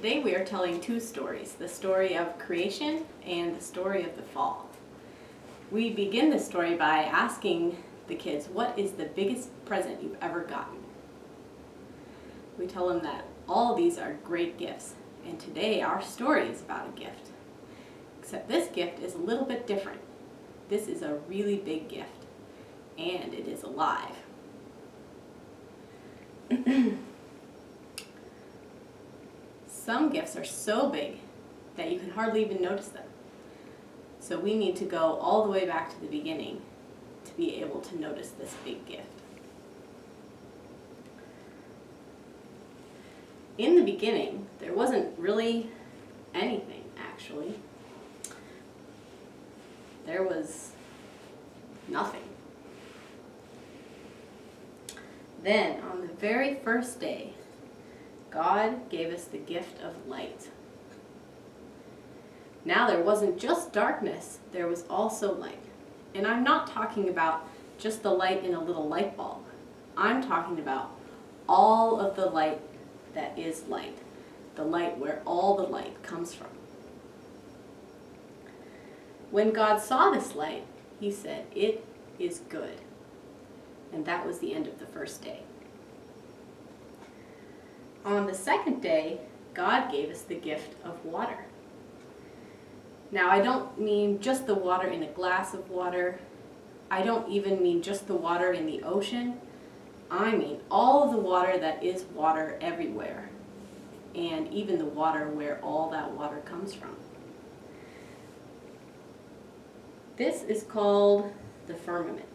Today we are telling two stories, the story of creation and the story of the fall. We begin this story by asking the kids, what is the biggest present you've ever gotten? We tell them that all these are great gifts, and today our story is about a gift. Except this gift is a little bit different. This is a really big gift, and it is alive. Some gifts are so big that you can hardly even notice them. So we need to go all the way back to the beginning to be able to notice this big gift. In the beginning, there wasn't really anything, actually. There was nothing. Then, on the very first day, God gave us the gift of light. Now there wasn't just darkness, there was also light. And I'm not talking about just the light in a little light bulb. I'm talking about all of the light that is light. The light where all the light comes from. When God saw this light, He said, "It is good." And that was the end of the first day. On the second day, God gave us the gift of water. Now, I don't mean just the water in a glass of water. I don't even mean just the water in the ocean. I mean all of the water that is water everywhere, and even the water where all that water comes from. This is called the firmament,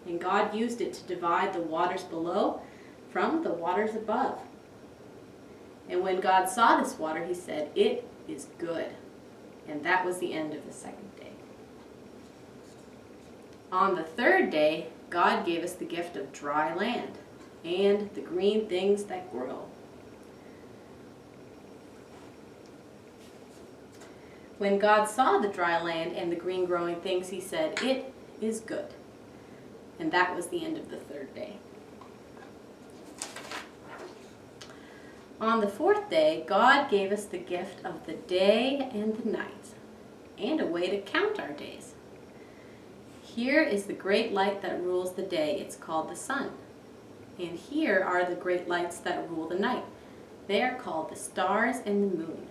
and God used it to divide the waters below from the waters above. And when God saw this water, He said, "It is good." And that was the end of the second day. On the third day, God gave us the gift of dry land and the green things that grow. When God saw the dry land and the green growing things, He said, "It is good." And that was the end of the third day. On the fourth day, God gave us the gift of the day and the night, and a way to count our days. Here is the great light that rules the day. It's called the sun. And here are the great lights that rule the night. They are called the stars and the moon.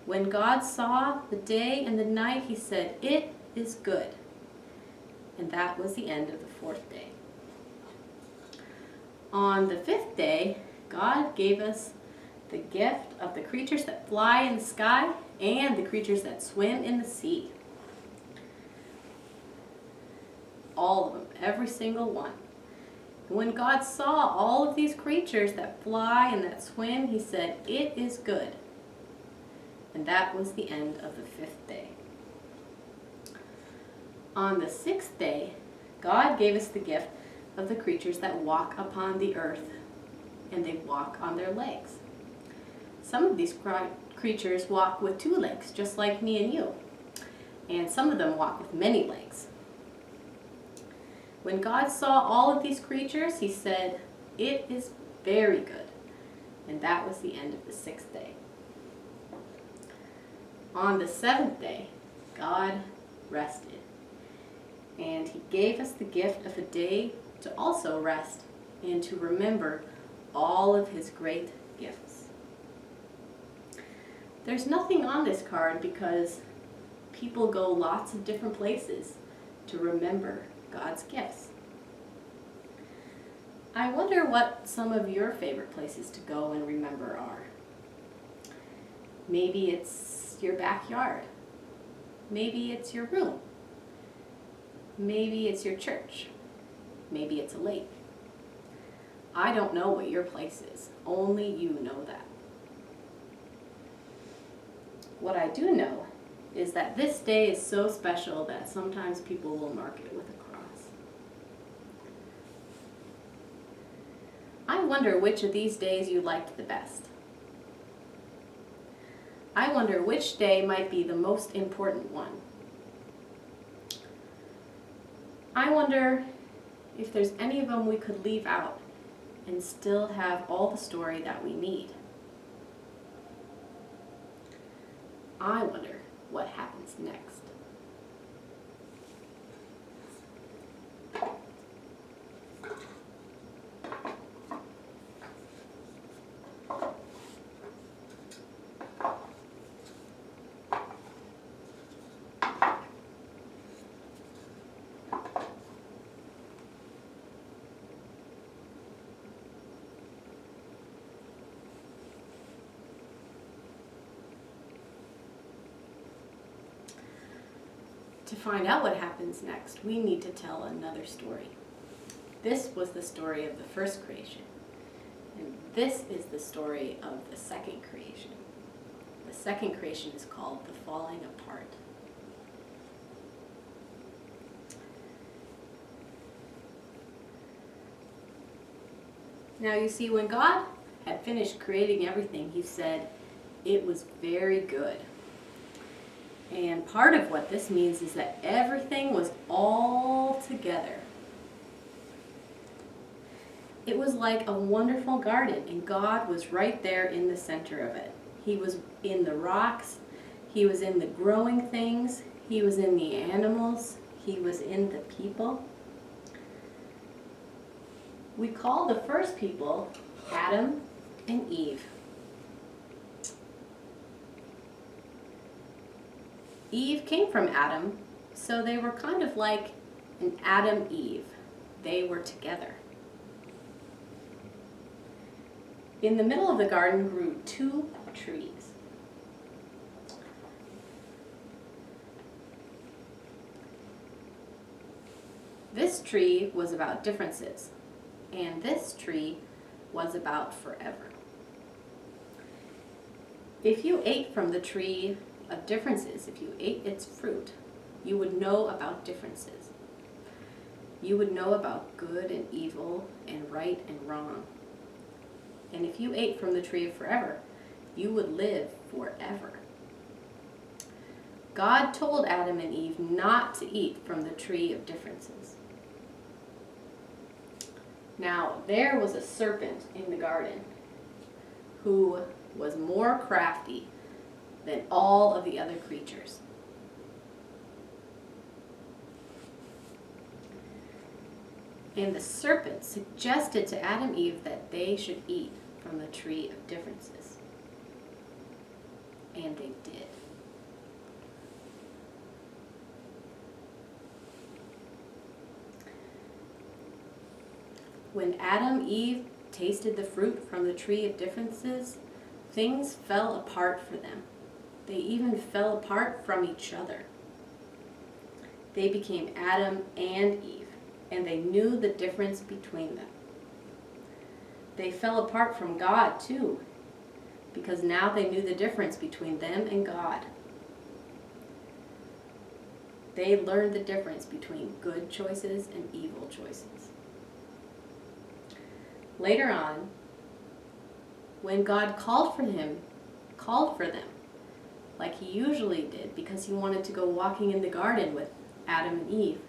When God saw the day and the night, He said, "It is good." And that was the end of the fourth day. On the fifth day, God gave us the gift of the creatures that fly in the sky and the creatures that swim in the sea. All of them, every single one. And when God saw all of these creatures that fly and that swim, He said, "It is good." And that was the end of the fifth day. On the sixth day, God gave us the gift of the creatures that walk upon the earth, and they walk on their legs. Some of these creatures walk with 2 legs, just like me and you. And some of them walk with many legs. When God saw all of these creatures, He said, "It is very good." And that was the end of the sixth day. On the seventh day, God rested. And He gave us the gift of a day to also rest and to remember all of His great gifts. There's nothing on this card because people go lots of different places to remember God's gifts. I wonder what some of your favorite places to go and remember are. Maybe it's your backyard. Maybe it's your room. Maybe it's your church. Maybe it's a lake. I don't know what your place is. Only you know that. What I do know is that this day is so special that sometimes people will mark it with a cross. I wonder which of these days you liked the best. I wonder which day might be the most important one. I wonder if there's any of them we could leave out and still have all the story that we need. I wonder what happens next. To find out what happens next, we need to tell another story. This was the story of the first creation, and this is the story of the second creation. The second creation is called the falling apart. Now you see, when God had finished creating everything, he said, "It was very good." And part of what this means is that everything was all together. It was like a wonderful garden, and God was right there in the center of it. He was in the rocks, he was in the growing things, he was in the animals, he was in the people. We call the first people Adam and Eve. Eve came from Adam, so they were kind of like an Adam-Eve. They were together. In the middle of the garden grew two trees. This tree was about differences, and this tree was about forever. If you ate from the tree of differences, if you ate its fruit, you would know about differences. You would know about good and evil and right and wrong. And if you ate from the tree of forever, you would live forever. God told Adam and Eve not to eat from the tree of differences. Now, there was a serpent in the garden who was more crafty than all of the other creatures. And the serpent suggested to Adam and Eve that they should eat from the tree of differences. And they did. When Adam and Eve tasted the fruit from the tree of differences, things fell apart for them. They even fell apart from each other. They became Adam and Eve, and they knew the difference between them. They fell apart from God too, because now they knew the difference between them and God. They learned the difference between good choices and evil choices. Later on, when God called for them, like he usually did, because he wanted to go walking in the garden with Adam and Eve,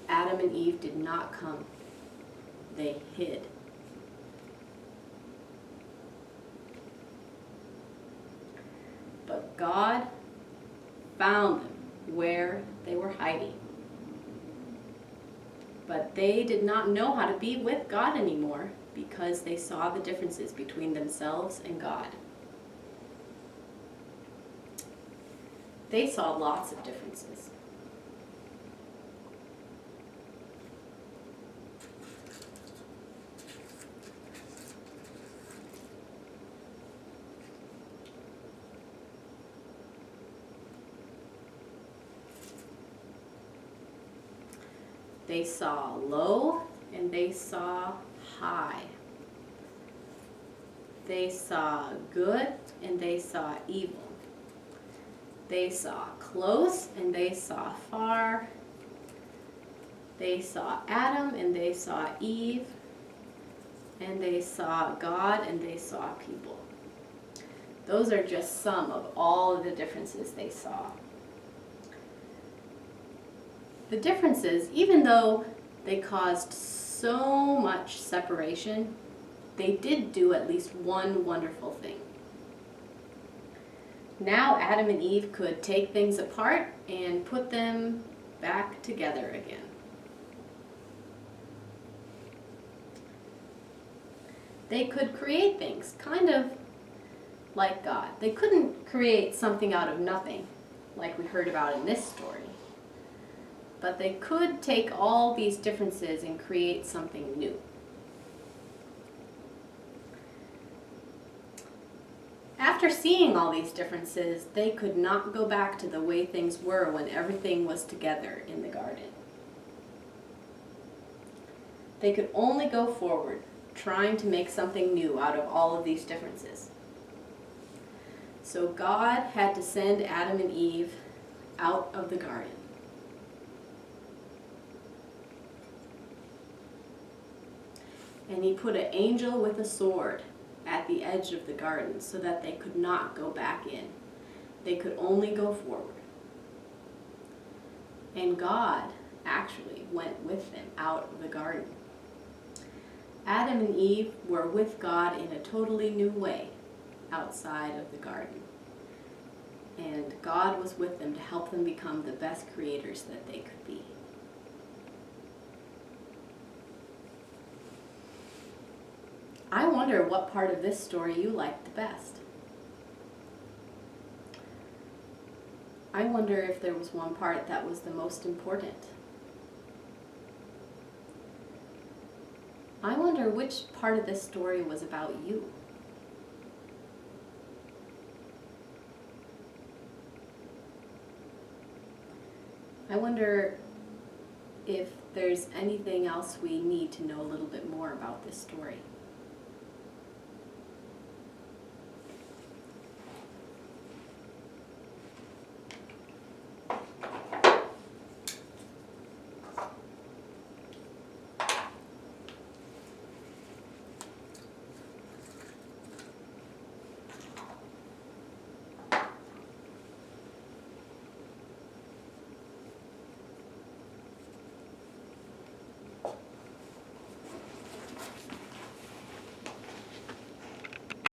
Adam and Eve did not come. They hid. But God found them where they were hiding. But they did not know how to be with God anymore because they saw the differences between themselves and God. They saw lots of differences. They saw low and they saw high. They saw good and they saw evil. They saw close and they saw far. They saw Adam and they saw Eve. And they saw God and they saw people. Those are just some of all of the differences they saw. The differences, even though they caused so much separation, they did do at least one wonderful thing. Now Adam and Eve could take things apart and put them back together again. They could create things, kind of like God. They couldn't create something out of nothing, like we heard about in this story. But they could take all these differences and create something new. After seeing all these differences, they could not go back to the way things were when everything was together in the garden. They could only go forward, trying to make something new out of all of these differences. So God had to send Adam and Eve out of the garden. And he put an angel with a sword at the edge of the garden so that they could not go back in. They could only go forward. And God actually went with them out of the garden. Adam and Eve were with God in a totally new way outside of the garden. And God was with them to help them become the best creators that they could be. I wonder what part of this story you liked the best. I wonder if there was one part that was the most important. I wonder which part of this story was about you. I wonder if there's anything else we need to know a little bit more about this story.